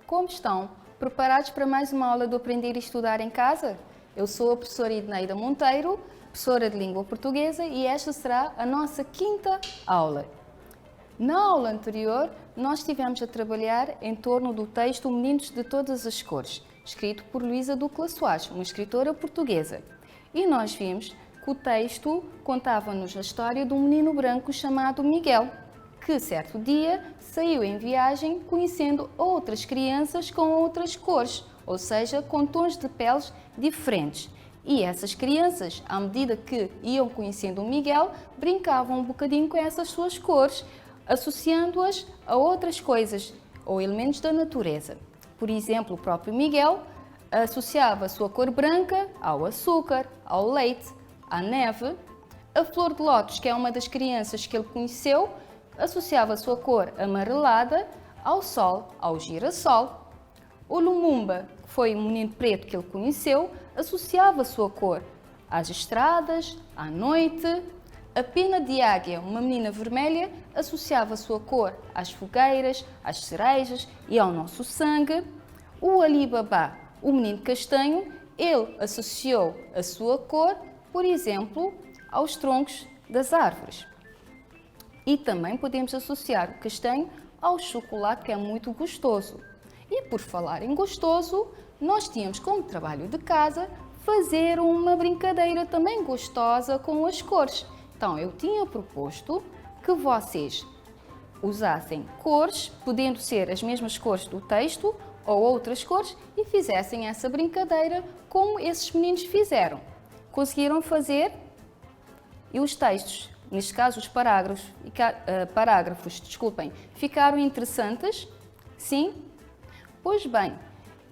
Como estão? Preparados para mais uma aula do Aprender e Estudar em Casa? Eu sou a professora Edneida Monteiro, professora de Língua Portuguesa, e esta será a nossa quinta aula. Na aula anterior, nós estivemos a trabalhar em torno do texto Meninos de Todas as Cores, escrito por Luísa Ducla Soares, uma escritora portuguesa. E nós vimos que o texto contava-nos a história de um menino branco chamado Miguel, que certo dia saiu em viagem conhecendo outras crianças com outras cores, ou seja, com tons de peles diferentes. E essas crianças, à medida que iam conhecendo o Miguel, brincavam um bocadinho com essas suas cores, associando-as a outras coisas ou elementos da natureza. Por exemplo, o próprio Miguel associava a sua cor branca ao açúcar, ao leite, à neve. A flor de lótus, que é uma das crianças que ele conheceu, associava a sua cor amarelada ao sol, ao girassol. O Lumumba, que foi um menino preto que ele conheceu, associava a sua cor às estradas, à noite. A pena de águia, uma menina vermelha, associava a sua cor às fogueiras, às cerejas e ao nosso sangue. O Alibaba, o menino castanho, ele associou a sua cor, por exemplo, aos troncos das árvores. E também podemos associar o castanho ao chocolate, que é muito gostoso. E por falar em gostoso, nós tínhamos como trabalho de casa fazer uma brincadeira também gostosa com as cores. Então, eu tinha proposto que vocês usassem cores, podendo ser as mesmas cores do texto ou outras cores, e fizessem essa brincadeira como esses meninos fizeram. Conseguiram fazer? E os textos, neste caso os parágrafos, ficaram interessantes? Sim? Pois bem,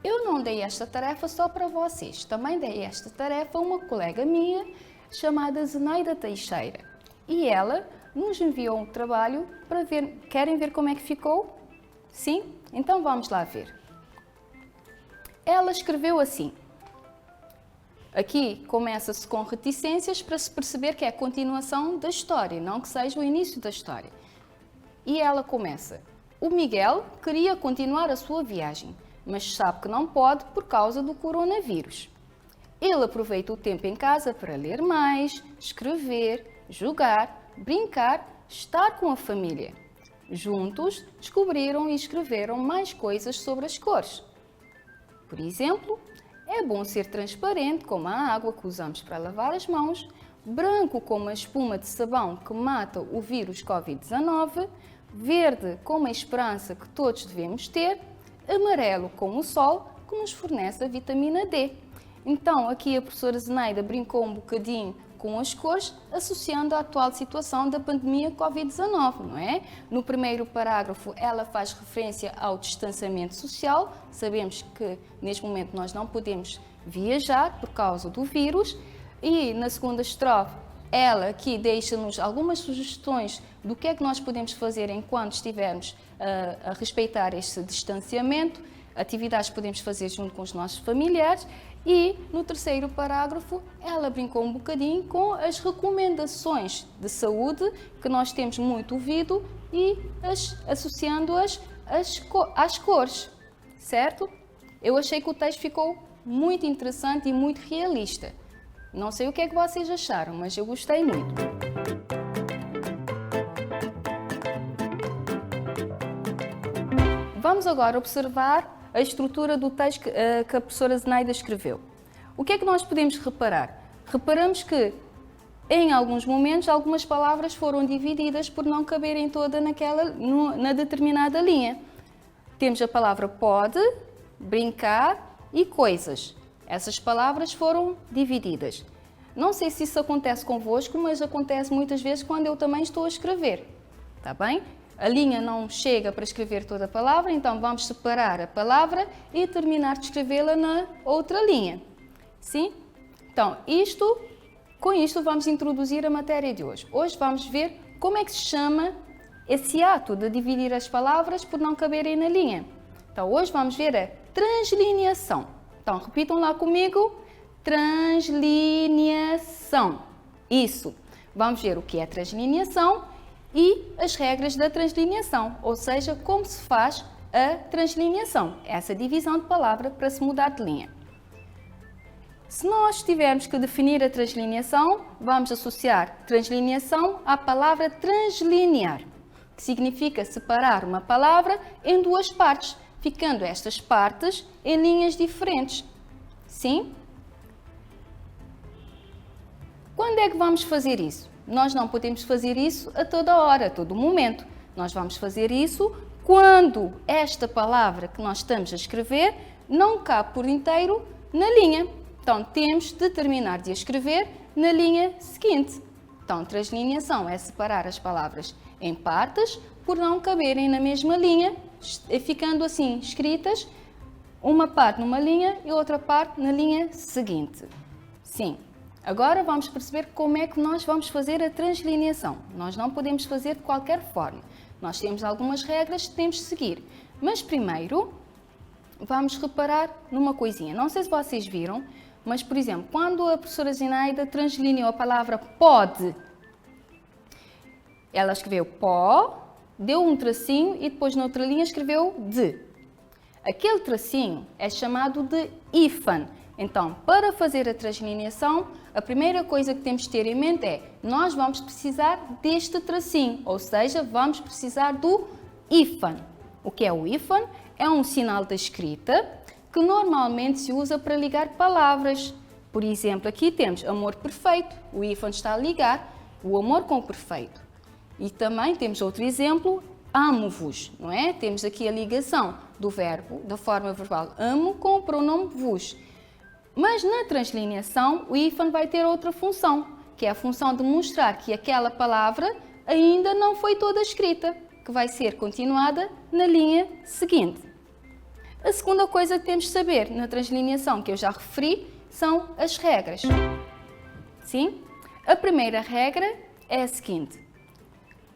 eu não dei esta tarefa só para vocês, também dei esta tarefa a uma colega minha chamada Zeneida Teixeira. E ela nos enviou um trabalho para ver. Querem ver como é que ficou? Sim? Então vamos lá ver. Ela escreveu assim. Aqui começa-se com reticências para se perceber que é a continuação da história, não que seja o início da história. E ela começa. O Miguel queria continuar a sua viagem, mas sabe que não pode por causa do coronavírus. Ele aproveita o tempo em casa para ler mais, escrever, jogar, brincar, estar com a família. Juntos, descobriram e escreveram mais coisas sobre as cores. Por exemplo, é bom ser transparente como a água que usamos para lavar as mãos, branco como a espuma de sabão que mata o vírus Covid-19, verde como a esperança que todos devemos ter, amarelo como o sol que nos fornece a vitamina D. Então, aqui a professora Zeneida brincou um bocadinho com as cores, associando a atual situação da pandemia Covid-19, não é? No primeiro parágrafo, ela faz referência ao distanciamento social. Sabemos que, neste momento, nós não podemos viajar por causa do vírus. E, na segunda estrofe, ela aqui deixa-nos algumas sugestões do que é que nós podemos fazer enquanto estivermos a respeitar este distanciamento, atividades que podemos fazer junto com os nossos familiares. E no terceiro parágrafo ela brincou um bocadinho com as recomendações de saúde que nós temos muito ouvido e associando-as às cores, certo? Eu achei que o texto ficou muito interessante e muito realista. Não sei o que é que vocês acharam, mas eu gostei muito. Vamos agora observar a estrutura do texto que a professora Zeneida escreveu. O que é que nós podemos reparar? Reparamos que, em alguns momentos, algumas palavras foram divididas por não caberem toda na determinada linha. Temos a palavra pode, brincar e coisas. Essas palavras foram divididas. Não sei se isso acontece convosco, mas acontece muitas vezes quando eu também estou a escrever. Está bem? A linha não chega para escrever toda a palavra, então vamos separar a palavra e terminar de escrevê-la na outra linha. Sim? Então, com isto vamos introduzir a matéria de hoje. Hoje vamos ver como é que se chama esse ato de dividir as palavras por não caberem na linha. Então, hoje vamos ver a translineação. Então, repitam lá comigo. Translineação. Isso. Vamos ver o que é translineação e as regras da translineação, ou seja, como se faz a translineação, essa divisão de palavra para se mudar de linha. Se nós tivermos que definir a translineação, vamos associar translineação à palavra translinear, que significa separar uma palavra em duas partes, ficando estas partes em linhas diferentes. Sim? Quando é que vamos fazer isso? Nós não podemos fazer isso a toda hora, a todo momento. Nós vamos fazer isso quando esta palavra que nós estamos a escrever não cabe por inteiro na linha. Então, temos de terminar de escrever na linha seguinte. Então, translineação é separar as palavras em partes por não caberem na mesma linha, ficando assim escritas, uma parte numa linha e outra parte na linha seguinte. Sim. Agora vamos perceber como é que nós vamos fazer a translineação. Nós não podemos fazer de qualquer forma. Nós temos algumas regras que temos de seguir. Mas primeiro, vamos reparar numa coisinha. Não sei se vocês viram, mas, por exemplo, quando a professora Zinaida translineou a palavra pode, ela escreveu pó, deu um tracinho e depois na outra linha escreveu de. Aquele tracinho é chamado de hífen. Então, para fazer a translineação, a primeira coisa que temos de ter em mente é nós vamos precisar deste tracinho, ou seja, vamos precisar do hífen. O que é o hífen? É um sinal da escrita que normalmente se usa para ligar palavras. Por exemplo, aqui temos amor perfeito, o hífen está a ligar o amor com o perfeito. E também temos outro exemplo, amo-vos, não é? Temos aqui a ligação do verbo, da forma verbal amo com o pronome vos. Mas na translineação, o hífen vai ter outra função, que é a função de mostrar que aquela palavra ainda não foi toda escrita, que vai ser continuada na linha seguinte. A segunda coisa que temos de saber na translineação, que eu já referi, são as regras. Sim? A primeira regra é a seguinte.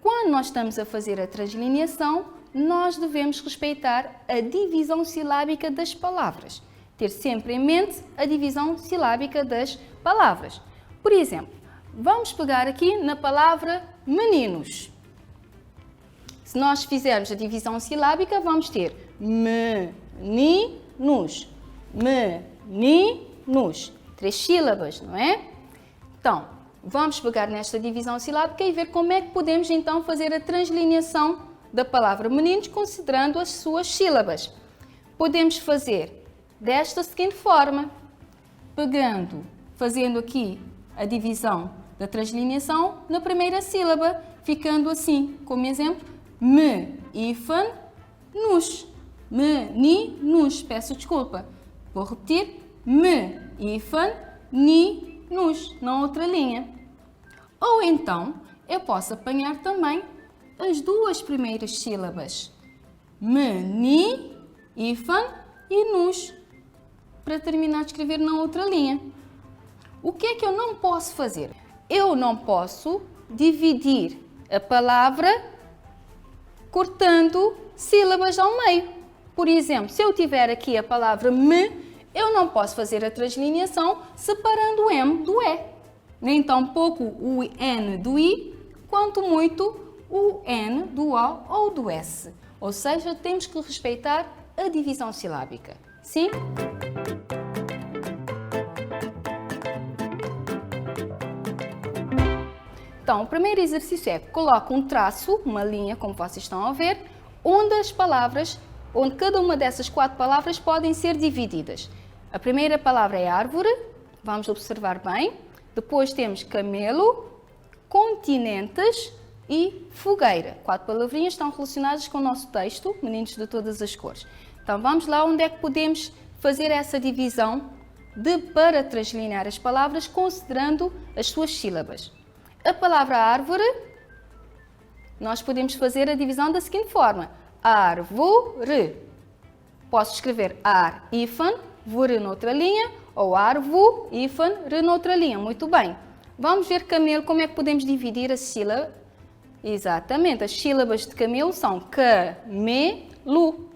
Quando nós estamos a fazer a translineação, nós devemos respeitar a divisão silábica das palavras. Ter sempre em mente a divisão silábica das palavras. Por exemplo, vamos pegar aqui na palavra meninos. Se nós fizermos a divisão silábica, vamos ter meninos, meninos. 3 sílabas, não é? Então, vamos pegar nesta divisão silábica e ver como é que podemos então fazer a translineação da palavra meninos considerando as suas sílabas. Podemos fazer desta seguinte forma, fazendo aqui a divisão da translineação na primeira sílaba, ficando assim, como exemplo, hífen, nus, meninos, peço desculpa, vou repetir, hífen, nus, na outra linha. Ou então, eu posso apanhar também as duas primeiras sílabas, hífen e nus, para terminar de escrever na outra linha. O que é que eu não posso fazer? Eu não posso dividir a palavra cortando sílabas ao meio. Por exemplo, se eu tiver aqui a palavra me, eu não posso fazer a translineação separando o M do E. Nem tão pouco o N do I, quanto muito o N do O ou do S. Ou seja, temos que respeitar a divisão silábica. Sim? Então, o primeiro exercício é coloque um traço, uma linha, como vocês estão a ver, onde cada uma dessas 4 palavras podem ser divididas. A primeira palavra é árvore, vamos observar bem. Depois temos camelo, continentes e fogueira. 4 palavrinhas estão relacionadas com o nosso texto, meninos de todas as cores. Então vamos lá onde é que podemos fazer essa divisão para translinear as palavras considerando as suas sílabas. A palavra árvore, nós podemos fazer a divisão da seguinte forma. Árvore. Posso escrever ar, hífen, vore noutra linha, ou arvo, hífen, re noutra linha. Muito bem. Vamos ver camelo, como é que podemos dividir a sílaba. Exatamente, as sílabas de camelo são camelo.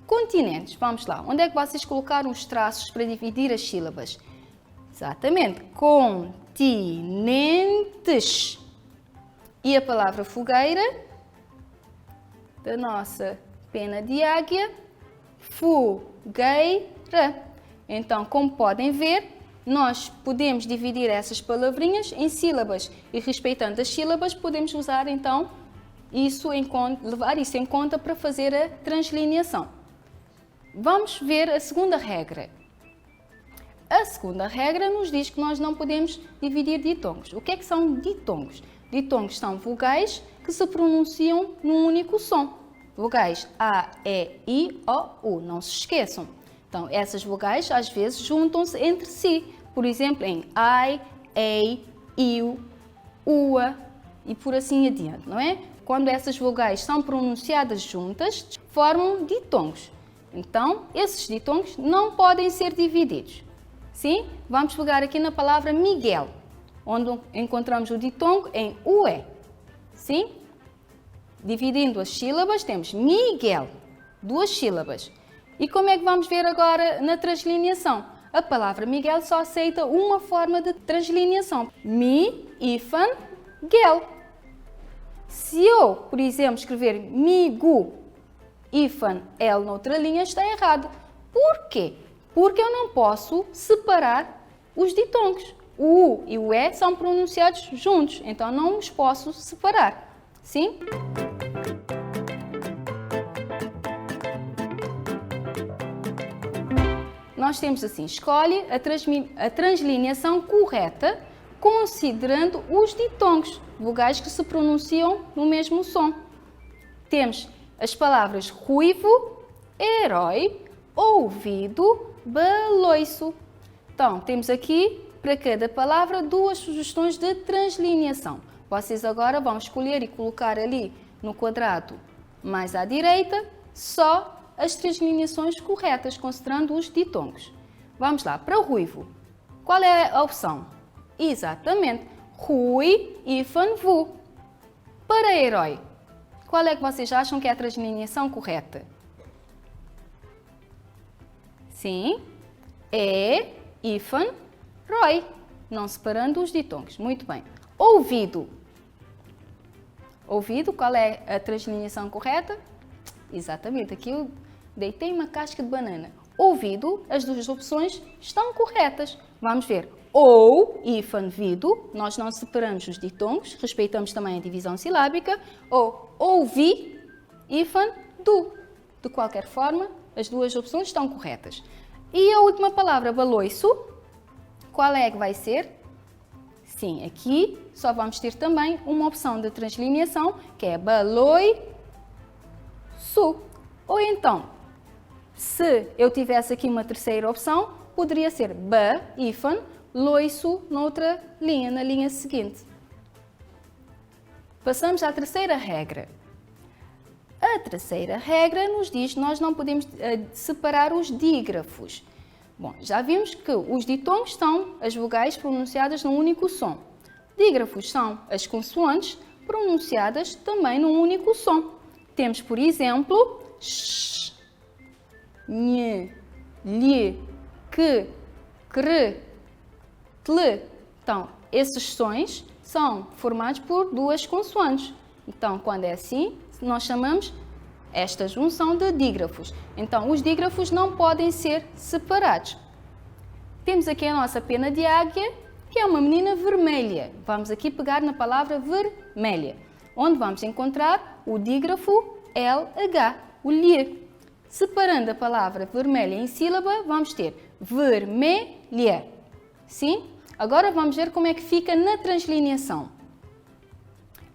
Continentes, vamos lá. Onde é que vocês colocaram os traços para dividir as sílabas? Exatamente, continentes. E a palavra fogueira, da nossa pena de águia, fogueira. Então, como podem ver, nós podemos dividir essas palavrinhas em sílabas e, respeitando as sílabas, podemos usar então levar isso em conta para fazer a translineação. Vamos ver a segunda regra. A segunda regra nos diz que nós não podemos dividir ditongos. O que é que são ditongos? Ditongos são vogais que se pronunciam num único som. Vogais A, E, I, O, U. Não se esqueçam. Então, essas vogais às vezes juntam-se entre si. Por exemplo, em I, EI, IU, UA e por assim adiante, não é? Quando essas vogais são pronunciadas juntas, formam ditongos. Então, esses ditongos não podem ser divididos. Sim? Vamos pegar aqui na palavra Miguel, onde encontramos o ditongo em UE. Sim? Dividindo as sílabas, temos Miguel, 2 sílabas. E como é que vamos ver agora na translineação? A palavra Miguel só aceita uma forma de translineação. Mi, ifan, gel. Se eu, por exemplo, escrever migu, ifan, el noutra linha, está errado. Por quê? Porque eu não posso separar os ditongos. O U e o E são pronunciados juntos, então não os posso separar. Sim? Nós temos assim, escolhe a translineação correta considerando os ditongos, vogais que se pronunciam no mesmo som. Temos as palavras ruivo, herói, ouvido, baloiço. Então, temos aqui, para cada palavra, 2 sugestões de translineação. Vocês agora vão escolher e colocar ali no quadrado mais à direita só as translineações corretas, considerando os ditongos. Vamos lá, para ruivo. Qual é a opção? Exatamente, rui, ifan, vu. Para herói, qual é que vocês acham que é a translineação correta? Sim, é, ifan, roi. Não separando os ditongos. Muito bem. Ouvido. Ouvido, qual é a translineação correta? Exatamente, aqui eu deitei uma casca de banana. Ouvido, as 2 opções estão corretas. Vamos ver. Ou, ifan, vido, nós não separamos os ditongos, respeitamos também a divisão silábica. Ou, ouvi, ifan, du. De qualquer forma, as 2 opções estão corretas. E a última palavra, baloiço, qual é que vai ser? Sim, aqui só vamos ter também uma opção de translineação, que é baloi, su. Ou então, se eu tivesse aqui uma terceira opção, poderia ser ba, ifan, loiço noutra linha, na linha seguinte. Passamos à terceira regra. A terceira regra nos diz que nós não podemos separar os dígrafos. Bom, já vimos que os ditongos são as vogais pronunciadas num único som. Dígrafos são as consoantes pronunciadas também num único som. Temos, por exemplo, sh, nhe, lhe, que, cre, tle. Então, esses sons são formados por 2 consoantes. Então, quando é assim, nós chamamos esta junção de dígrafos. Então, os dígrafos não podem ser separados. Temos aqui a nossa pena de águia, que é uma menina vermelha. Vamos aqui pegar na palavra vermelha, onde vamos encontrar o dígrafo LH, o lhe. Separando a palavra vermelha em sílaba, vamos ter vermelha. Sim? Agora vamos ver como é que fica na translineação.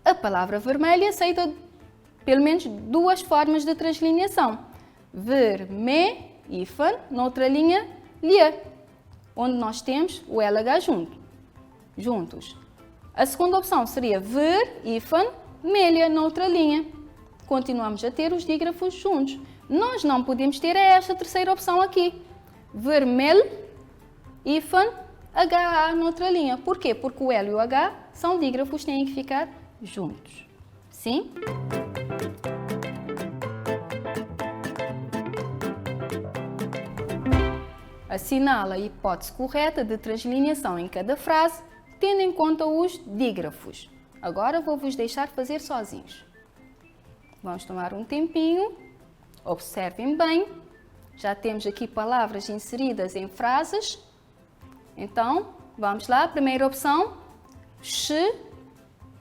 A palavra vermelha aceita pelo menos 2 formas de translineação. Verme, ifan, noutra linha, lhe, onde nós temos o LH juntos. A segunda opção seria ver, ifan, melha, noutra linha. Continuamos a ter os dígrafos juntos. Nós não podemos ter esta terceira opção aqui. Vermelho, ifan, HA noutra linha. Por quê? Porque o L e o H são dígrafos, têm que ficar juntos. Sim? Assinala a hipótese correta de translineação em cada frase, tendo em conta os dígrafos. Agora vou-vos deixar fazer sozinhos. Vamos tomar um tempinho Observem bem, já temos aqui palavras inseridas em frases. Então, vamos lá, primeira opção.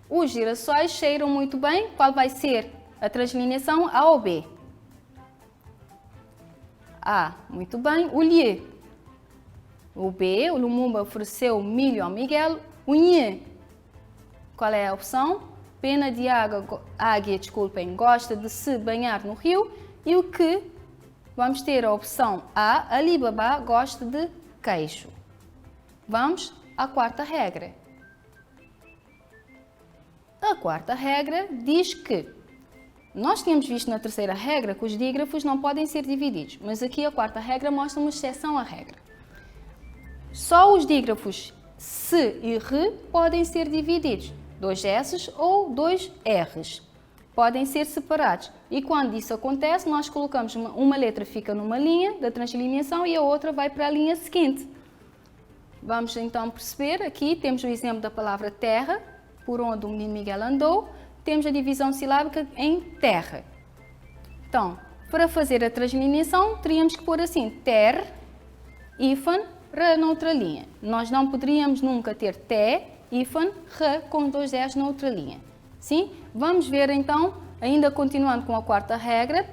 Os girassóis cheiram muito bem. Qual vai ser a translineação? A ou B? A, muito bem. O lhe. O B, o Lumumba ofereceu milho ao Miguel. O nhê. Qual é a opção? Pena de águia, desculpem, gosta de se banhar no rio. E o que? Vamos ter a opção A, Alibaba gosta de queijo. Vamos à quarta regra. A quarta regra diz que nós tínhamos visto na terceira regra que os dígrafos não podem ser divididos, mas aqui a quarta regra mostra uma exceção à regra. Só os dígrafos se e re podem ser divididos, 2 S's ou 2 R's. Podem ser separados e quando isso acontece, nós colocamos uma letra fica numa linha da translineação e a outra vai para a linha seguinte. Vamos então perceber, aqui temos o exemplo da palavra terra, por onde o menino Miguel andou, temos a divisão silábica em terra. Então, para fazer a translineação, teríamos que pôr assim, ter, hífen, re na outra linha. Nós não poderíamos nunca ter te, hífen, re com 2 S na outra linha. Sim? Vamos ver então, ainda continuando com a quarta regra,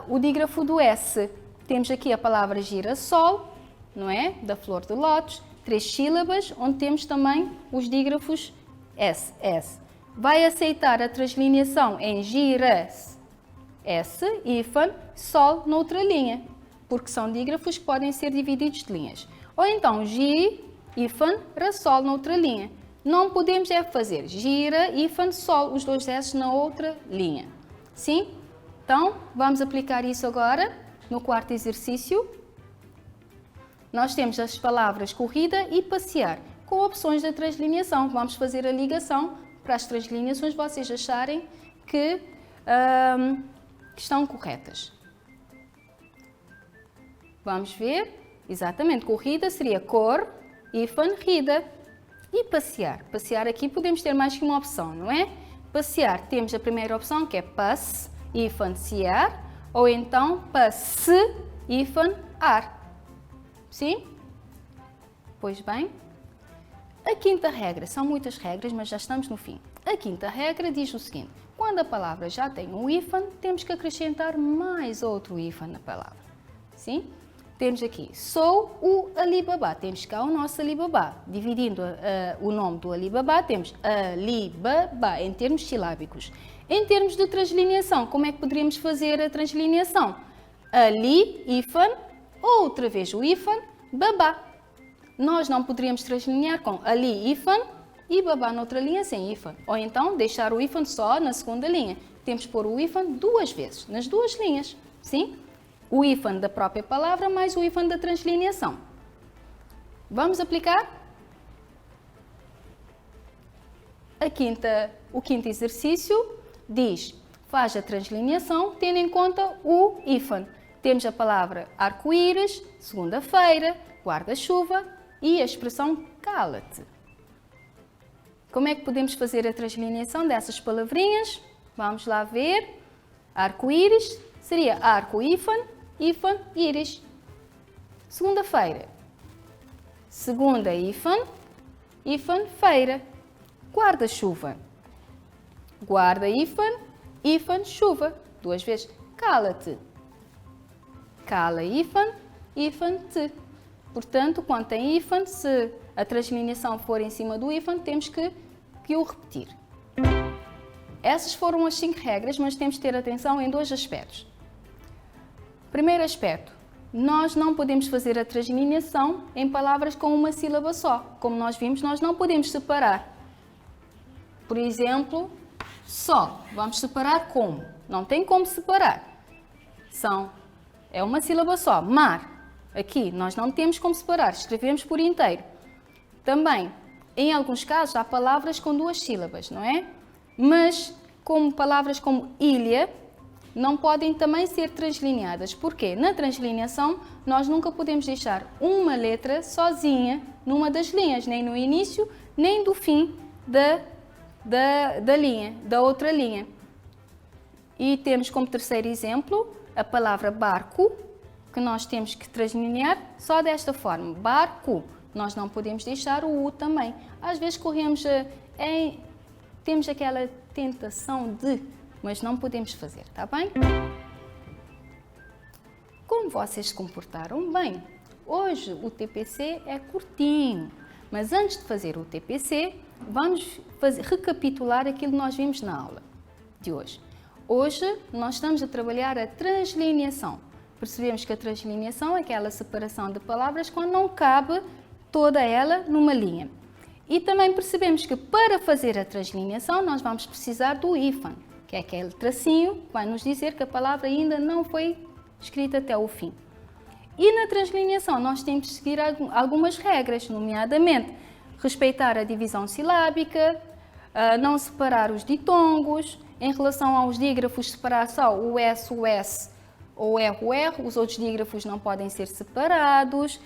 o dígrafo do S. Temos aqui a palavra girassol, não é? Da flor de lótus, 3 sílabas, onde temos também os dígrafos S, S. Vai aceitar a translineação em giras, S, hífen, sol noutra linha, porque são dígrafos que podem ser divididos de linhas. Ou então gi, hífen, ra, sol noutra linha. Não podemos fazer gira, hífen, sol, os 2 S na outra linha. Sim? Então, vamos aplicar isso agora no quarto exercício. Nós temos as palavras corrida e passear, com opções da translineação. Vamos fazer a ligação para as translineações vocês acharem que estão corretas. Vamos ver. Exatamente, corrida seria cor, hífen, rida. E passear. Passear aqui podemos ter mais que uma opção, não é? Passear, temos a primeira opção que é passe, hífen, sear, ou então passe, hífen, ar. Sim? Pois bem. A quinta regra, são muitas regras, mas já estamos no fim. A quinta regra diz o seguinte, quando a palavra já tem um hífen, temos que acrescentar mais outro hífen na palavra. Sim? Temos aqui, sou o Alibaba, temos cá o nosso Alibaba. Dividindo o nome do Alibaba, temos Alibaba, em termos silábicos. Em termos de translineação, como é que poderíamos fazer a translineação? Ali, hífen, outra vez o hífen, babá. Nós não poderíamos translinear com ali, hífen, e babá noutra linha sem hífen. Ou então, deixar o hífen só na segunda linha. Temos que pôr o hífen 2 vezes, nas 2 linhas. Sim? O hífen da própria palavra mais o hífen da translineação. Vamos aplicar? O quinto exercício diz, faz a translineação tendo em conta o hífen. Temos a palavra arco-íris, segunda-feira, guarda-chuva e a expressão cala-te. Como é que podemos fazer a translineação dessas palavrinhas? Vamos lá ver. Arco-íris seria arco-hífen, hífen, íris. Segunda-feira. Segunda, hífen, hífen, feira. Guarda-chuva. Guarda, hífen, hífen, chuva. 2 vezes. Cala-te. Cala, hífen, hífen, te. Portanto, quando tem hífen, se a translineação for em cima do hífen, temos que o repetir. Essas foram as 5 regras, mas temos que ter atenção em 2 aspectos. Primeiro aspecto, nós não podemos fazer a translineação em palavras com uma sílaba só. Como nós vimos, nós não podemos separar. Por exemplo, só. Vamos separar como? Não tem como separar. É uma sílaba só. Mar. Aqui, nós não temos como separar. Escrevemos por inteiro. Também, em alguns casos, há palavras com 2 sílabas, não é? Mas, como palavras como ilha, não podem também ser translineadas. Porquê? Na translineação, nós nunca podemos deixar uma letra sozinha numa das linhas, nem no início, nem do fim da linha, da outra linha. E temos como terceiro exemplo a palavra barco, que nós temos que translinear só desta forma, barco. Nós não podemos deixar o U também. Às vezes temos aquela tentação de, mas não podemos fazer, tá bem? Como vocês se comportaram bem? Hoje o TPC é curtinho, mas antes de fazer o TPC, vamos recapitular aquilo que nós vimos na aula de hoje. Hoje nós estamos a trabalhar a translineação. Percebemos que a translineação é aquela separação de palavras quando não cabe toda ela numa linha. E também percebemos que para fazer a translineação nós vamos precisar do hífen, que é aquele tracinho que vai nos dizer que a palavra ainda não foi escrita até o fim. E na translineação nós temos de seguir algumas regras, nomeadamente respeitar a divisão silábica, não separar os ditongos, em relação aos dígrafos separar só o S ou R, os outros dígrafos não podem ser separados.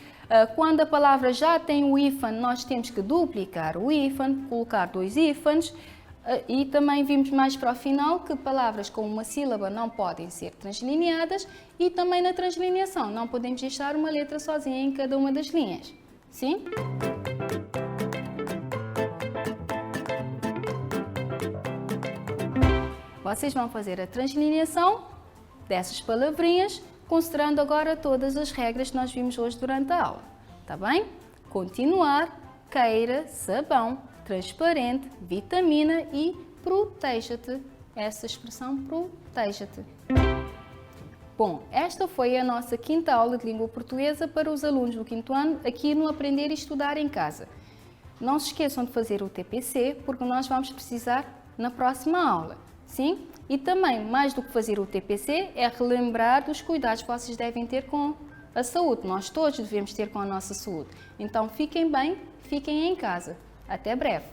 Quando a palavra já tem o hífen, nós temos que duplicar o hífen, colocar 2 hífens. E também vimos mais para o final que palavras com uma sílaba não podem ser translineadas e também na translineação não podemos deixar uma letra sozinha em cada uma das linhas. Sim? Vocês vão fazer a translineação dessas palavrinhas, considerando agora todas as regras que nós vimos hoje durante a aula. Tá bem? Continuar, queira, sabão, transparente, vitamina e proteja-te. Essa expressão, proteja-te. Bom, esta foi a nossa quinta aula de língua portuguesa para os alunos do quinto ano, aqui no Aprender e Estudar em Casa. Não se esqueçam de fazer o TPC, porque nós vamos precisar na próxima aula. Sim? E também, mais do que fazer o TPC, é relembrar dos cuidados que vocês devem ter com a saúde. Nós todos devemos ter com a nossa saúde. Então, fiquem bem, fiquem em casa. Até breve!